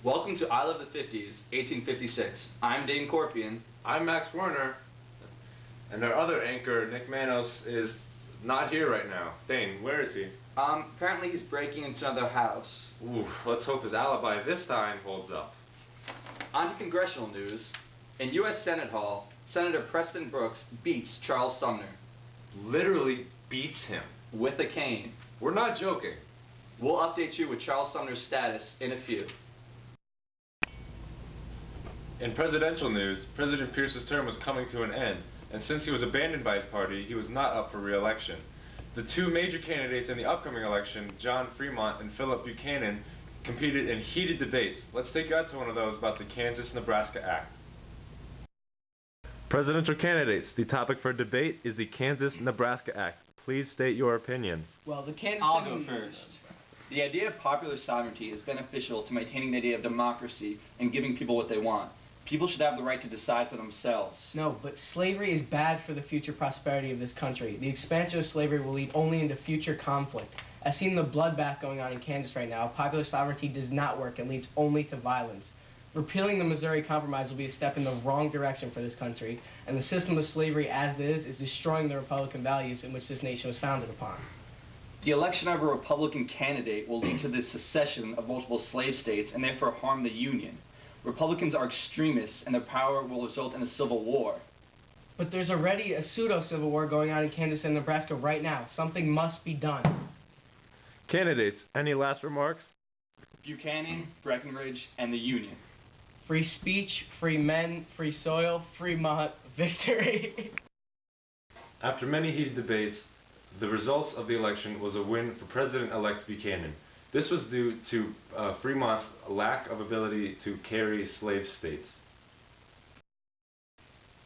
Welcome to I Love the 50s, 1856. I'm Dane Corpian. I'm Max Werner. And our other anchor, Nick Manos, is not here right now. Dane, where is he? Apparently he's breaking into another house. Oof, let's hope his alibi this time holds up. On to congressional news. In U.S. Senate Hall, Senator Preston Brooks beats Charles Sumner. Literally beats him. With a cane. We're not joking. We'll update you with Charles Sumner's status in a few. In presidential news, President Pierce's term was coming to an end, and since he was abandoned by his party, he was not up for re-election. The two major candidates in the upcoming election, John Fremont and Philip Buchanan, competed in heated debates. Let's take you out to one of those about the Kansas-Nebraska Act. Presidential candidates, the topic for debate is the Kansas-Nebraska Act. Please state your opinions. Well, the Kansas... I'll go first. The idea of popular sovereignty is beneficial to maintaining the idea of democracy and giving people what they want. People should have the right to decide for themselves. No, but slavery is bad for the future prosperity of this country. The expansion of slavery will lead only into future conflict. As seen in the bloodbath going on in Kansas right now, popular sovereignty does not work and leads only to violence. Repealing the Missouri Compromise will be a step in the wrong direction for this country, and the system of slavery as it is destroying the Republican values in which this nation was founded upon. The election of a Republican candidate will lead to the secession of multiple slave states and therefore harm the Union. Republicans are extremists, and their power will result in a civil war. But there's already a pseudo-civil war going on in Kansas and Nebraska right now. Something must be done. Candidates, any last remarks? Buchanan, Breckinridge, and the Union. Free speech, free men, free soil, Fremont, victory. After many heated debates, the results of the election was a win for President-elect Buchanan. This was due to Fremont's lack of ability to carry slave states.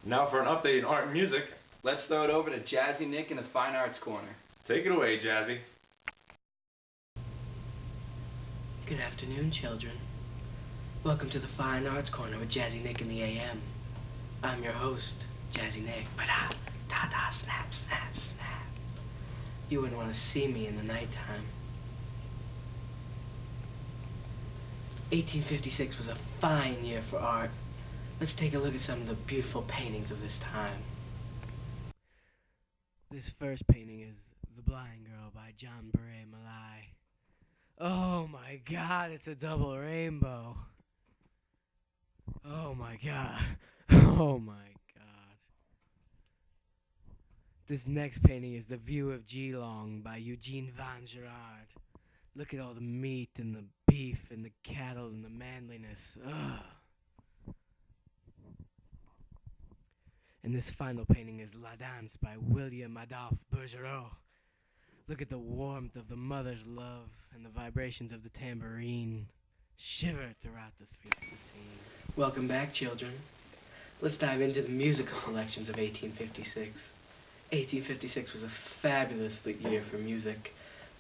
Now for an update in art and music. Let's throw it over to Jazzy Nick in the Fine Arts Corner. Take it away, Jazzy. Good afternoon, children. Welcome to the Fine Arts Corner with Jazzy Nick in the AM. I'm your host, Jazzy Nick. Ba-da, da-da, snap, snap, snap. You wouldn't want to see me in the nighttime. 1856 was a fine year for art. Let's take a look at some of the beautiful paintings of this time. This first painting is The Blind Girl by John Beret Malai. Oh my God, it's a double rainbow. Oh my God. Oh my God. This next painting is The View of Geelong by Eugene Van Gerard. Look at all the meat and the beef and the cattle and the manliness. Ugh. And this final painting is La Danse by William Adolphe Bergerot. Look at the warmth of the mother's love and the vibrations of the tambourine shiver throughout the scene. Welcome back, children. Let's dive into the musical selections of 1856. 1856 was a fabulous year for music.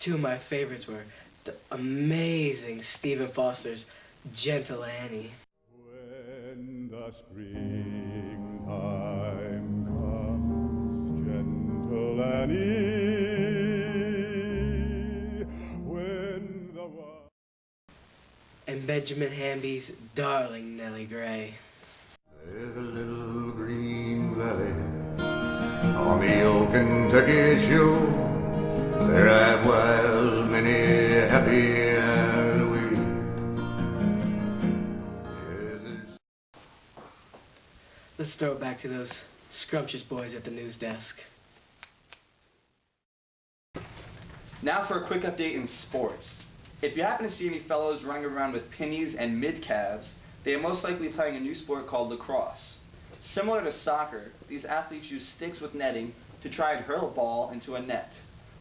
Two of my favorites were the amazing Stephen Foster's Gentle Annie. When the springtime comes, gentle Annie, when the And Benjamin Hamby's Darling Nellie Gray. There's a little green valley on the old Kentucky shore. There I've wild many happy Halloween. Yes, Let's throw it back to those scrumptious boys at the news desk. Now for a quick update in sports. If you happen to see any fellows running around with pennies and mid-calves, they are most likely playing a new sport called lacrosse. Similar to soccer, these athletes use sticks with netting to try and hurl a ball into a net.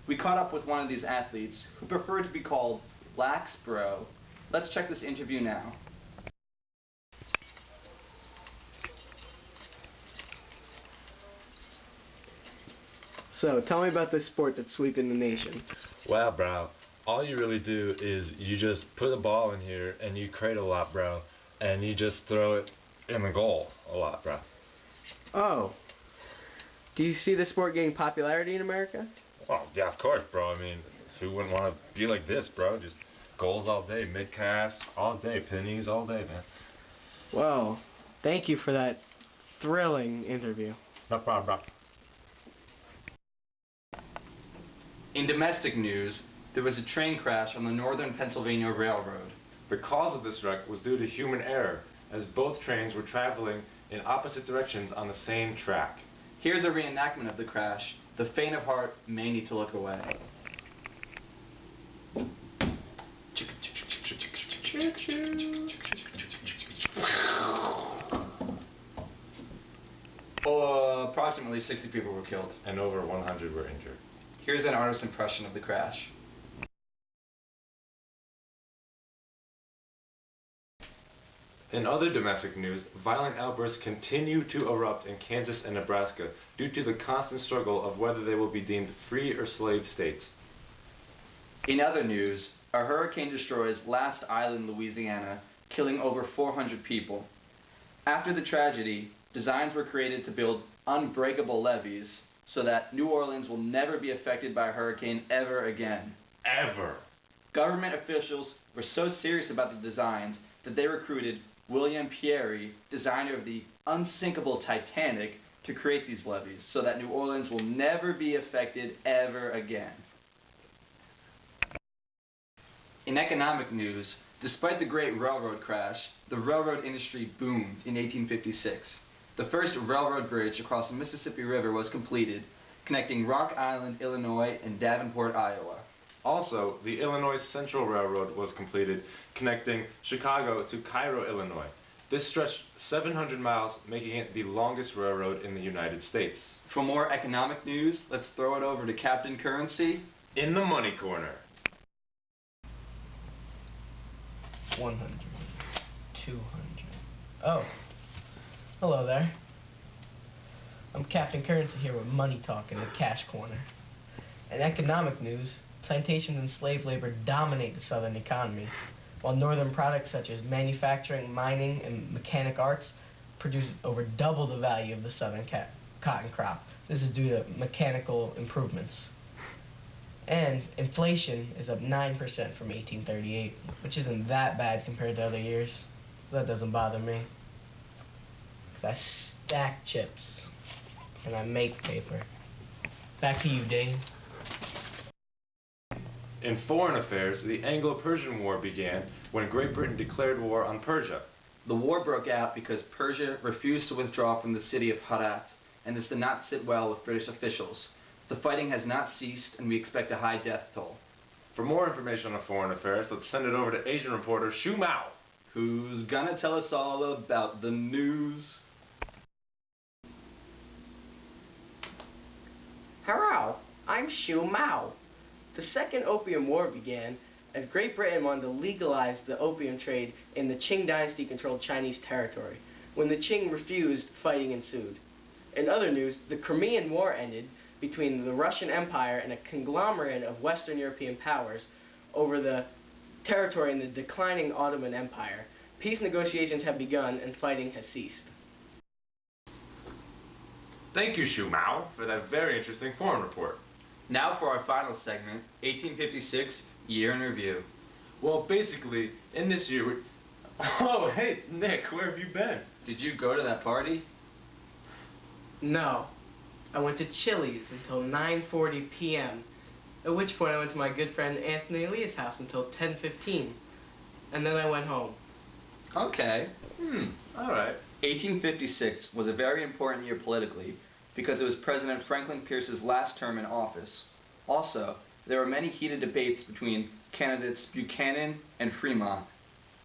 We caught up with one of these athletes who preferred to be called Lax Bro. Let's check this interview now. So, tell me about this sport that's sweeping the nation. Wow, bro. All you really do is you just put a ball in here and you crate a lot, bro. And you just throw it in the goal a lot, bro. Oh. Do you see this sport gaining popularity in America? Well, yeah, of course, bro. I mean, who wouldn't want to be like this, bro? Just Goals all day, mid-cast all day, pennies all day, man. Well, thank you for that thrilling interview. No problem, bro. In domestic news, there was a train crash on the Northern Pennsylvania Railroad. The cause of this wreck was due to human error, as both trains were traveling in opposite directions on the same track. Here's a reenactment of the crash. The faint of heart may need to look away. Approximately 60 people were killed. And over 100 were injured. Here's an artist's impression of the crash. In other domestic news, violent outbursts continue to erupt in Kansas and Nebraska due to the constant struggle of whether they will be deemed free or slave states. In other news, a hurricane destroys Last Island, Louisiana, killing over 400 people. After the tragedy, designs were created to build unbreakable levees so that New Orleans will never be affected by a hurricane ever again. Ever. Government officials were so serious about the designs that they recruited William Peary, designer of the unsinkable Titanic, to create these levees so that New Orleans will never be affected ever again. In economic news, despite the Great Railroad Crash, the railroad industry boomed in 1856. The first railroad bridge across the Mississippi River was completed, connecting Rock Island, Illinois, and Davenport, Iowa. Also, the Illinois Central Railroad was completed, connecting Chicago to Cairo, Illinois. This stretched 700 miles, making it the longest railroad in the United States. For more economic news, let's throw it over to Captain Currency in the Money Corner. 100, 200. Oh, hello there. I'm Captain Currency here with Money Talk in the Cash Corner. In economic news, plantations and slave labor dominate the southern economy, while northern products such as manufacturing, mining, and mechanic arts produce over double the value of the southern cotton crop. This is due to mechanical improvements. And inflation is up 9% from 1838, which isn't that bad compared to other years. That doesn't bother me. 'Cause I stack chips and I make paper. Back to you, Dane. In foreign affairs, the Anglo-Persian War began when Great Britain declared war on Persia. The war broke out because Persia refused to withdraw from the city of Herat, and this did not sit well with British officials. The fighting has not ceased, and we expect a high death toll. For more information on foreign affairs, let's send it over to Asian reporter Shu Mao, who's gonna tell us all about the news. Hello, I'm Shu Mao. The Second Opium War began as Great Britain wanted to legalize the opium trade in the Qing Dynasty-controlled Chinese territory. When the Qing refused, fighting ensued. In other news, the Crimean War ended between the Russian Empire and a conglomerate of Western European powers over the territory in the declining Ottoman Empire. Peace negotiations have begun and fighting has ceased. Thank you, Shu Mao, for that very interesting foreign report. Now for our final segment, 1856 Year in Review. Well, basically, in this year, Oh, hey, Nick, where have you been? Did you go to that party? No. I went to Chili's until 9:40 p.m., at which point I went to my good friend Anthony Elias' house until 10:15, and then I went home. Okay. Alright. 1856 was a very important year politically because it was President Franklin Pierce's last term in office. Also, there were many heated debates between candidates Buchanan and Fremont.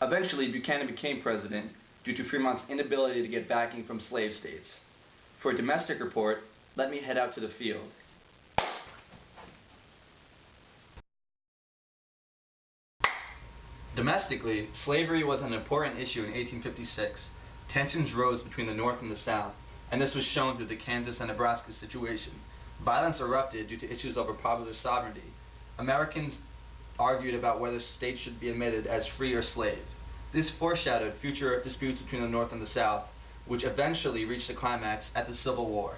Eventually, Buchanan became president due to Fremont's inability to get backing from slave states. For a domestic report, let me head out to the field. Domestically, slavery was an important issue in 1856. Tensions rose between the North and the South, and this was shown through the Kansas and Nebraska situation. Violence erupted due to issues over popular sovereignty. Americans argued about whether states should be admitted as free or slave. This foreshadowed future disputes between the North and the South, which eventually reached a climax at the Civil War.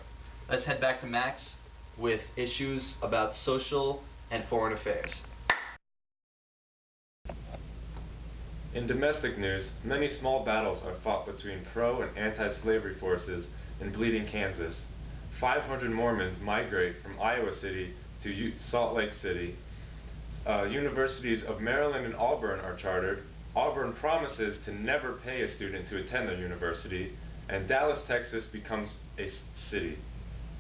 Let's head back to Max with issues about social and foreign affairs. In domestic news, many small battles are fought between pro- and anti-slavery forces in Bleeding, Kansas. 500 Mormons migrate from Iowa City to Salt Lake City. Universities of Maryland and Auburn are chartered. Auburn promises to never pay a student to attend their university. And Dallas, Texas becomes a city.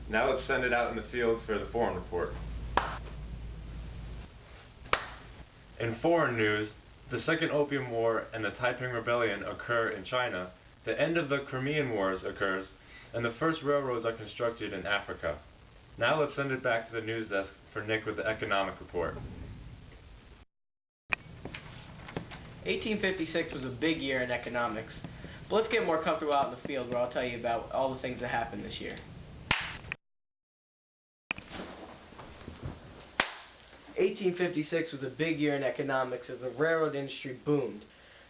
Now let's send it out in the field for the foreign report. In foreign news, the Second Opium War and the Taiping Rebellion occur in China, the end of the Crimean Wars occurs, and the first railroads are constructed in Africa. Now let's send it back to the news desk for Nick with the economic report. 1856 was a big year in economics, but let's get more comfortable out in the field where I'll tell you about all the things that happened this year. 1856 was a big year in economics as the railroad industry boomed.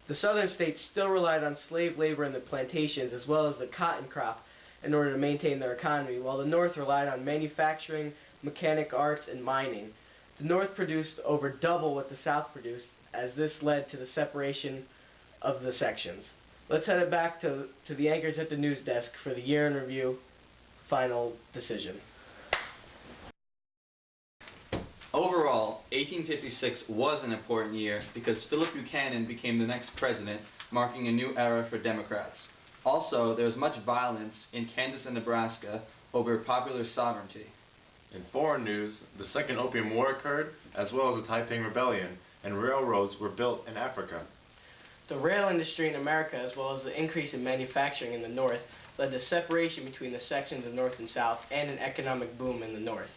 The southern states still relied on slave labor in the plantations as well as the cotton crop in order to maintain their economy, while the north relied on manufacturing, mechanic arts, and mining. The north produced over double what the south produced, as this led to the separation of the sections. Let's head it back to the anchors at the news desk for the year in review final decision. Overall, 1856 was an important year because Philip Buchanan became the next president, marking a new era for Democrats. Also, there was much violence in Kansas and Nebraska over popular sovereignty. In foreign news, the Second Opium War occurred, as well as the Taiping Rebellion, and railroads were built in Africa. The rail industry in America, as well as the increase in manufacturing in the north, led to separation between the sections of north and south and an economic boom in the north.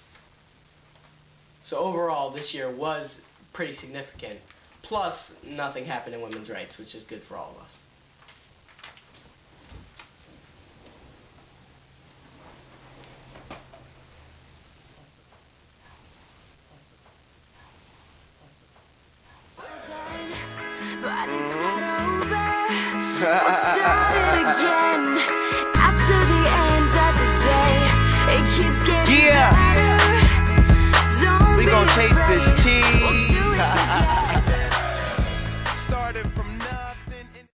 So overall, this year was pretty significant. Plus, nothing happened in women's rights, which is good for all of us. But it's not over. We'll start it again. After the end of the day, it keeps getting better. Don't We gon' chase this